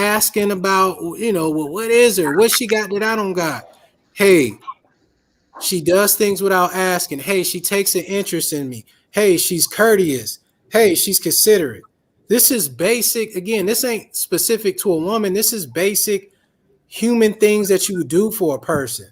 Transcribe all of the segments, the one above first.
asking about, well, what is her? What she got that I don't got? Hey, she does things without asking. Hey, she takes an interest in me. Hey, she's courteous. Hey, she's considerate. This is basic. Again, this ain't specific to a woman. This is basic human things that you would do for a person.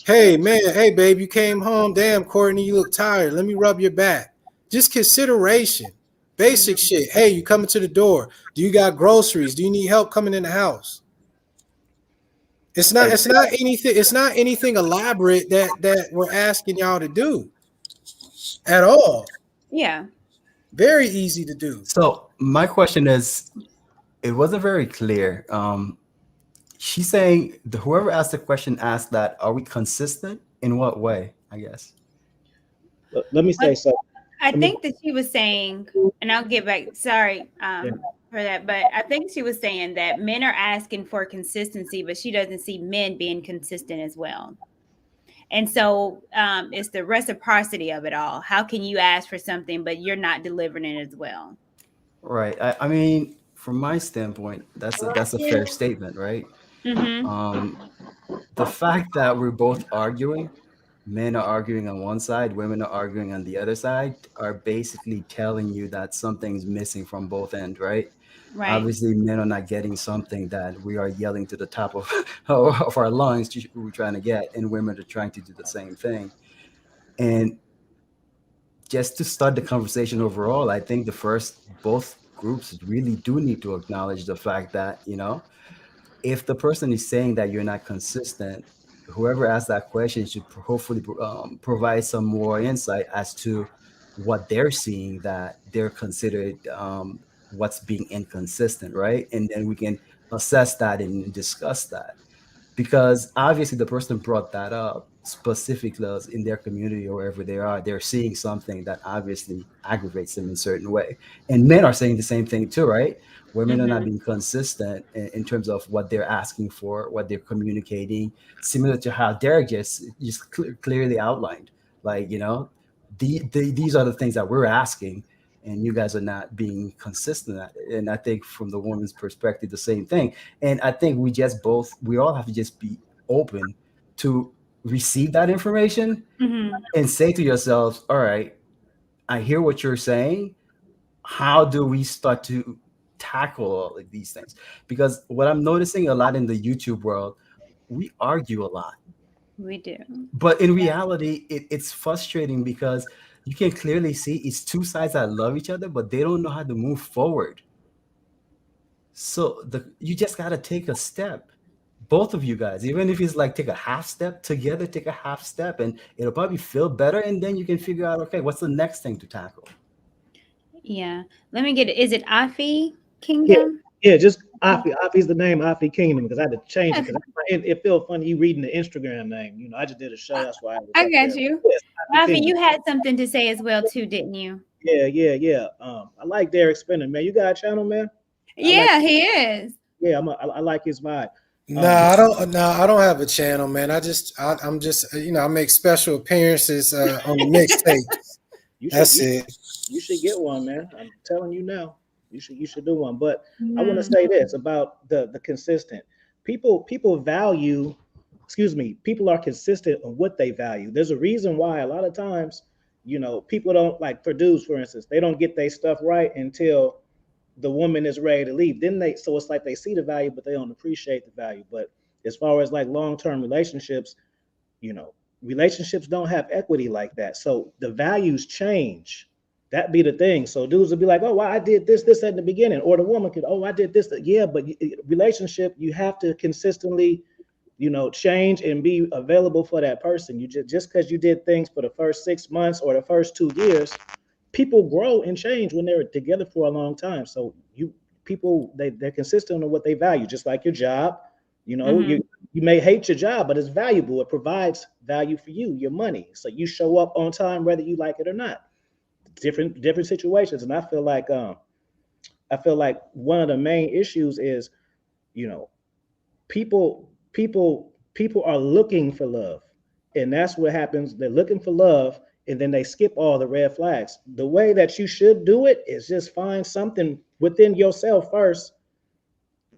Hey, man. Hey, babe, you came home. Damn, Courtney, you look tired. Let me rub your back. Just consideration. Basic Mhm. shit. Hey, you coming to the door. Do you got groceries? Do you need help coming in the house? It's not anything elaborate that we're asking y'all to do at all. Yeah. Very easy to do. So my question is, it wasn't very clear. She's saying whoever asked the question asked that, are we consistent in what way? I guess. Let me say What something. I Let me. think that she was saying, and I'll get back, sorry, Yeah. for that, but I think she was saying that men are asking for consistency, but she doesn't see men being consistent as well. And so it's the reciprocity of it all. How can you ask for something, but you're not delivering it as well? Right. I mean, from my standpoint, that's a fair statement, right? Mm-hmm. Um, the fact that we're both arguing, men are arguing on one side, women are arguing on the other side, are basically telling you that something's missing from both ends, right? Right. Obviously, men are not getting something that we are yelling to the top of of our lungs we're trying to get, and women are trying to do the same thing. And just to start the conversation overall, I think the first both groups really do need to acknowledge the fact that, if the person is saying that you're not consistent, whoever asked that question should hopefully provide some more insight as to what they're seeing that they're considered what's being inconsistent, right? And then we can assess that and discuss that, because obviously the person brought that up specifically in their community or wherever they are, they're seeing something that obviously aggravates them in a certain way. And men are saying the same thing too, right? Women are not Mm-hmm. being consistent in terms of what they're asking for, what they're communicating, similar to how Derek just clearly outlined. Like, these are the things that we're asking, and you guys are not being consistent at it. And I think from the woman's perspective, the same thing. And I think we all have to just be open to receive that information Mm-hmm. and say to yourselves, all right, I hear what you're saying. How do we start to tackle all of these things? Because what I'm noticing a lot in the YouTube world, we argue a lot. We do. But in reality, it's frustrating because you can clearly see it's two sides that love each other, but they don't know how to move forward. So you just got to take a step, both of you guys, even if it's like take a half step together, take a half step, and it'll probably feel better. And then you can figure out, okay, what's the next thing to tackle? Yeah. Let me get it. Is it Afi Yeah, Kingdom? yeah. Just Afi. Afi's the name. Afi Kingdom. Because I had to change it Okay. because it feels funny you reading the Instagram name. I just did a show. I, That's why I was I up got there. you. Yes, Afi Afi, Kingdom. you had something to say as well too, didn't you? Yeah, yeah, yeah. I like Derek Spinner, man. You got a channel, man. I like. Yeah, he is. Yeah, I like his vibe. No, But I don't. No, I don't have a channel, man. I'm just, I make special appearances on the mixtapes. you should That's you it. you should get one, man. I'm telling you now. You should do one. But I want to Mhm. say this about the consistent people value. Excuse me. People are consistent on what they value. There's a reason why a lot of times, people don't like for dudes, for instance, they don't get their stuff right until the woman is ready to leave. Then so it's like they see the value, but they don't appreciate the value. But as far as like long-term relationships, you know, relationships don't have equity like that. So the values change. That be the thing. So dudes will be like, oh, well, I did this at the beginning. Or the woman could, oh, I did this. Yeah, but relationship, you have to consistently, change and be available for that person. You just because you did things for the first 6 months or the first 2 years, people grow and change when they're together for a long time. So people they're consistent on what they value, just like your job. You know, Mhm. you may hate your job, but it's valuable. It provides value for you, your money. So you show up on time whether you like it or not. Different situations. And I feel like one of the main issues is, you know, people are looking for love. And that's what happens. They're looking for love and then they skip all the red flags. The way that you should do it is just find something within yourself first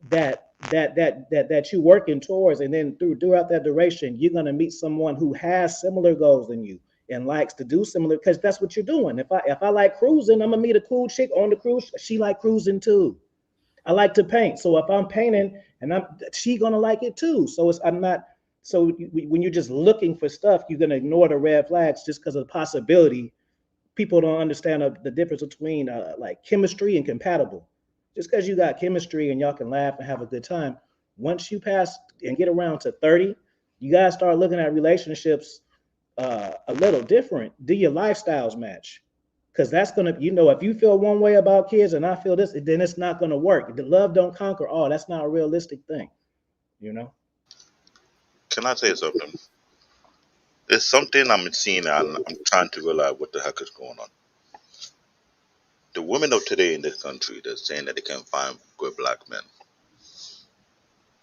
that that you're working towards, and then throughout that duration, you're gonna meet someone who has similar goals than you and likes to do similar, because that's what you're doing. If I like cruising, I'm gonna meet a cool chick on the cruise. She like cruising too. I like to paint, so if I'm painting and she gonna like it too. So it's I'm not. So when you're just looking for stuff, you're gonna ignore the red flags just because of the possibility. People don't understand the difference between like chemistry and compatible. Just because you got chemistry and y'all can laugh and have a good time, once you pass and get around to 30, you guys start looking at relationships a little different. Do your lifestyles match? Because that's gonna, if you feel one way about kids and I feel this, then it's not gonna work. The love don't conquer all. That's not a realistic thing, you know. Can I say something? There's something I'm seeing, and I'm trying to realize what the heck is going on. The women of today in this country, they're saying that they can't find good black men.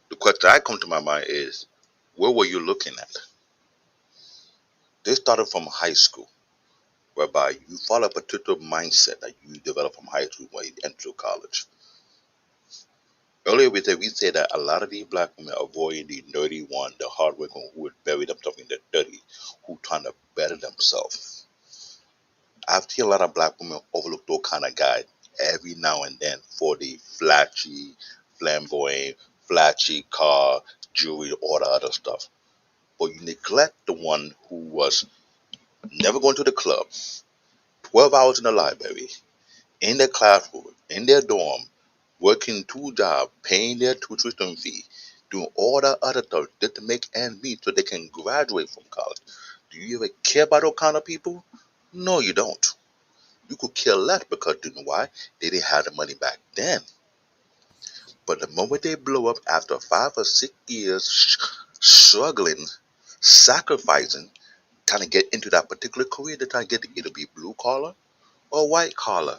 The question that come to my mind is, where were you looking at? They started from high school, whereby you follow a particular mindset that you develop from high school when you enter college. Earlier we said that a lot of these black women are avoiding the nerdy one, the hardworking who would bury themselves in their 30s, who trying to better themselves. I've seen a lot of black women overlook those kind of guys every now and then for the flashy, flamboyant, flashy car, jewelry, all the other stuff. But you neglect the one who was never going to the club, 12 hours in the library, in their classroom, in their dorm, working 2 jobs, paying their tuition fee, doing all that other stuff just to make ends meet so they can graduate from college. Do you ever care about those kind of people? No, you don't. You could care less because you know why? They didn't have the money back then. But the moment they blow up after 5 or 6 years struggling, sacrificing, trying to get into that particular career, they're trying to get to either be blue collar or white collar.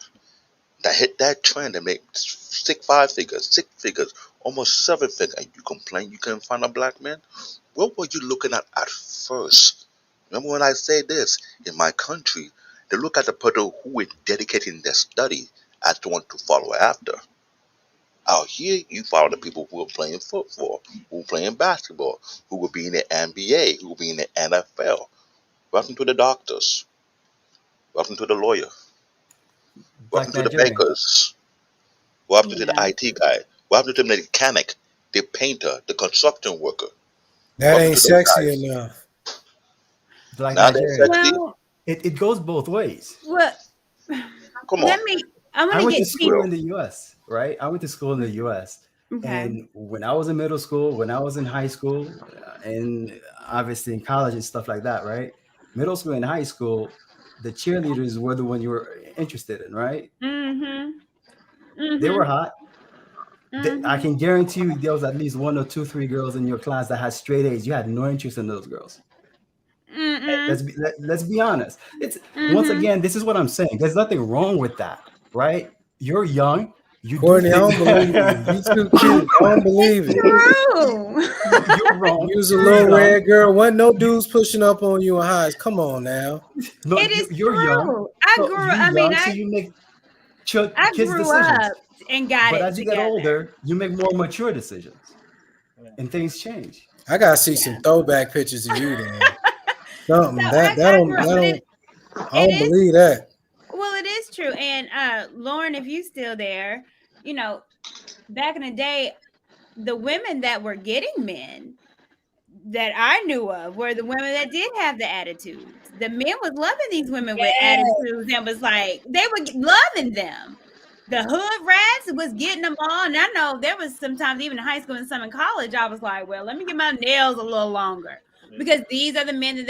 That hit that trend and make 5 figures, 6 figures, almost 7 figures, and you complain you couldn't find a black man? What were you looking at first? Remember when I say this, in my country, they look at the person who is dedicating their study as the one to follow after. Out here, you follow the people who are playing football, who are playing basketball, who will be in the NBA, who will be in the NFL. Welcome to the doctors. Welcome to the lawyer. Welcome Black to the Nigerian. bakers. Welcome to the Yeah. IT guy. Welcome to the mechanic, the painter, the construction worker. That Welcome ain't to those sexy guys. enough. Black Now they're Nigerian. sexy. Well, It goes both ways. well, Come on. I want I to went get to Be school real. in the US, right? I went to school in the US. okay. And when I was in middle school, when I was in high school, and obviously in college and stuff like that, right? Middle school and high school, the cheerleaders were the one you were interested in, right? Mm-hmm. They were Mm-hmm. hot. I Mm-hmm. can guarantee you there was at least one or two, three girls in your class that had straight A's. You had no interest in those girls. Mm-hmm. Let's be honest. It's once Mm-hmm. again, this is what I'm saying. There's nothing wrong with that, right? You're young. You do Courtney, I things. don't believe you. You too cute. I don't believe It's it. true. You're wrong. You was a You're little young. red girl. Wasn't no dudes pushing up on you in highs. Come on now. No, It is you're young. true. So you young. So I you make I kids grew up decisions. and got But it as you get together. older, you make more mature decisions, Yeah. and things change. I gotta see some throwback pictures of you then. So Something that I don't grew up, that but don't I it don't is believe that. well, it is true. And Lauren, if you still there, you know, back in the day, the women that were getting men that I knew of were the women that did have the attitudes. The men was loving these women with attitudes and was like they were loving them. The hood rats was getting them on. And I know there was sometimes even in high school and some in college. I was like, well, let me get my nails a little longer because these are the men that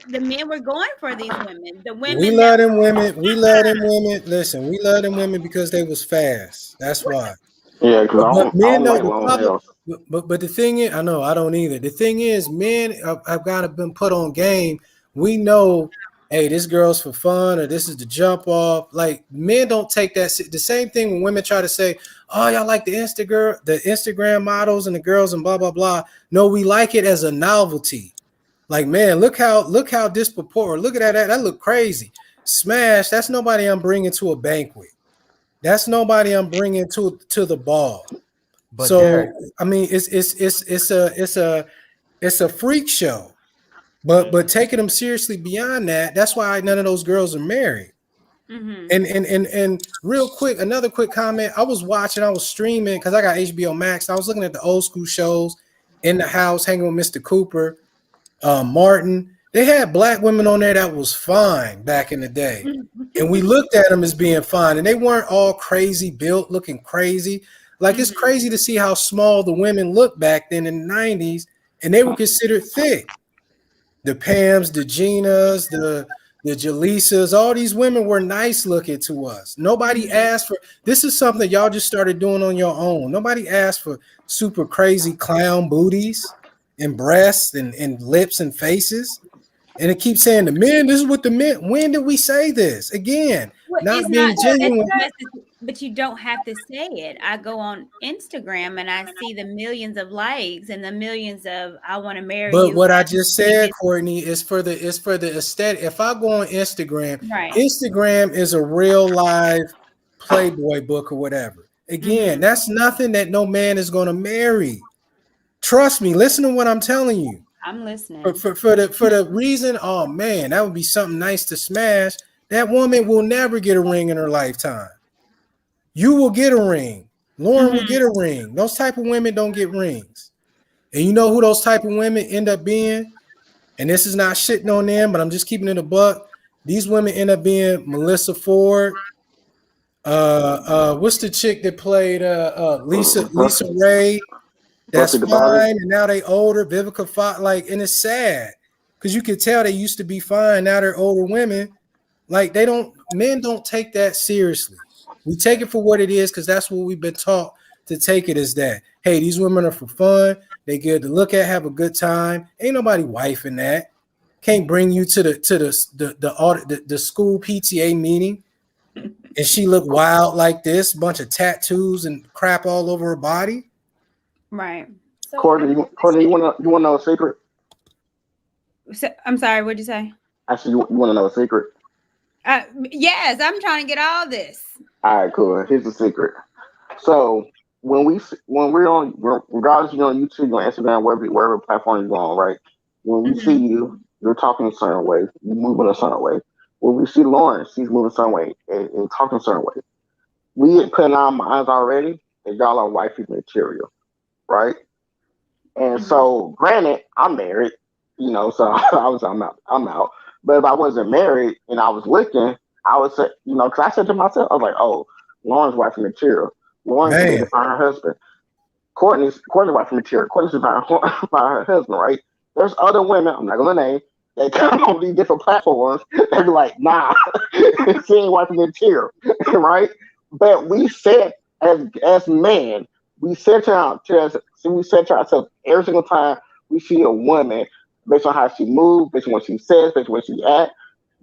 the men were going for these women. The We women that love them women. We love them women. Listen, we love them women because they was fast. That's why. Yeah, because But I men don't know like the long problem. nails. But the thing is, I know I don't either. The thing is, men have got to been put on game. We know, hey, this girl's for fun or this is the jump off. Like men don't take that. The same thing when women try to say, oh, y'all like the Instagram models and the girls and blah blah blah. No, we like it as a novelty. Like man, look how disproportionate. Look at that. That look crazy. Smash. That's nobody I'm bringing to a banquet. That's nobody I'm bringing to the ball. But So Derek, I mean, it's a freak show. But taking them seriously beyond that, that's why none of those girls are married. Mm-hmm. And real quick, another quick comment. I was streaming because I got HBO Max. I was looking at the old school shows in the house, hanging with Mr. Cooper, Martin. They had black women on there that was fine back in the day. And we looked at them as being fine. And they weren't all crazy built, looking crazy. Like it's Mm-hmm. crazy to see how small the women looked back then in the 90s, and they were considered thick. The Pams, the Ginas, the Jaleesas, all these women were nice looking to us. Nobody Mm-hmm. asked for this is something y'all just started doing on your own. Nobody asked for super crazy clown booties and breasts and lips and faces. And it keeps saying the men, this is what the men. When did we say this? Again, Well, not it's not being genuine. but you don't have to say it. I go on Instagram and I see the millions of likes and the millions of I want to marry But you. what I just said, Courtney, is for the aesthetic. If I go on Instagram, Right. Instagram is a real live Playboy book or whatever. Again, Mm-hmm. that's nothing that no man is going to marry. Trust me. Listen to what I'm telling you. I'm For, listening. for, for the for the reason, oh man, that would be something nice to smash. That woman will never get a ring in her lifetime. You will get a ring. Lauren will Mm-hmm. get a ring. Those type of women don't get rings. And you know who those type of women end up being? And this is not shitting on them, but I'm just keeping it a buck. These women end up being Melissa Ford. What's the chick that played Lisa Ray? That's Bussy the body. fine, and now they older. Vivica Fox, like, and it's sad because you could tell they used to be fine. Now they're older women. Like men don't take that seriously. We take it for what it is because that's what we've been taught to take it as that. Hey, these women are for fun. They good to look at, have a good time. Ain't nobody wifing that. Can't bring you to the school PTA meeting and she look wild like this, bunch of tattoos and crap all over her body. Right. Courtney, you wanna know a secret? So, I'm sorry. What'd you say? Actually, you wanna know a secret? Yes, I'm trying to get all this. All right, cool. Here's the secret. So when we're on, regardless if you're on YouTube, you're on Instagram, wherever platform you're on, right? When we see Mm-hmm. you, you're talking a certain way, you move in a certain way. When we see Lauren, she's moving a certain way and talking a certain way. We had put in our minds already that y'all are wifey material, right? And Mm-hmm. so, granted, I'm married, so I'm out, I'm out. But if I wasn't married and I was looking, I would say, because I said to myself, I was like, oh, Lauren's wife material. Lauren's ready to Man, find her husband. Courtney's wife material. Courtney's about her husband, right? There's other women, I'm not gonna name, that come on these different platforms and be like, nah, she ain't wife material, right? But we said as men, we said we said to ourselves every single time we see a woman based on how she moves, based on what she says, based on where she at.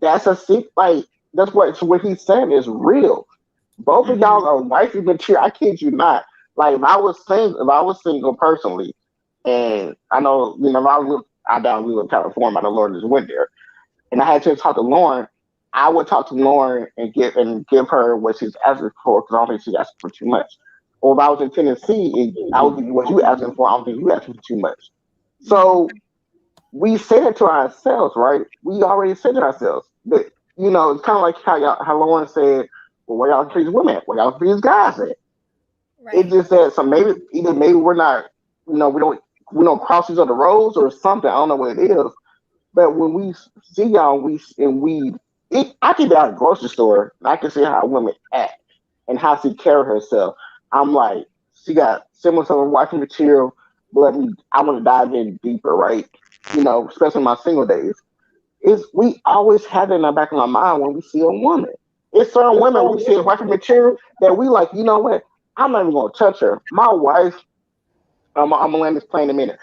That's a secret. Like that's what he's saying is real. Both of Mm-hmm. y'all are wifey material. I kid you not. Like if I was single personally, and I know I don't live in California. I know Lauren just went there, and I had to talk to Lauren. I would talk to Lauren and give her what she's asking for because I don't think she's asking for too much. Or if I was in Tennessee, I would give you what you asking for. I don't think you asking for too much. Mm-hmm. So we said it to ourselves, right? We already said it to ourselves. But it's kind of like how Lauren said, "Well, where y'all treat women? Where y'all treat guys at?" It Right. just that so maybe we're not, we don't cross each other roads or something. I don't know what it is. But when we see y'all, I can be at a grocery store and I can see how women act and how she carry herself. I'm like, she got similar to her wife material, but I want to dive in deeper, right? Especially in my single days. Is we always have it in the back of our mind when we see a woman. It's certain women we see a wife material that we like, you know what? I'm not even gonna touch her. My wife, I'm gonna land this plane in a minute.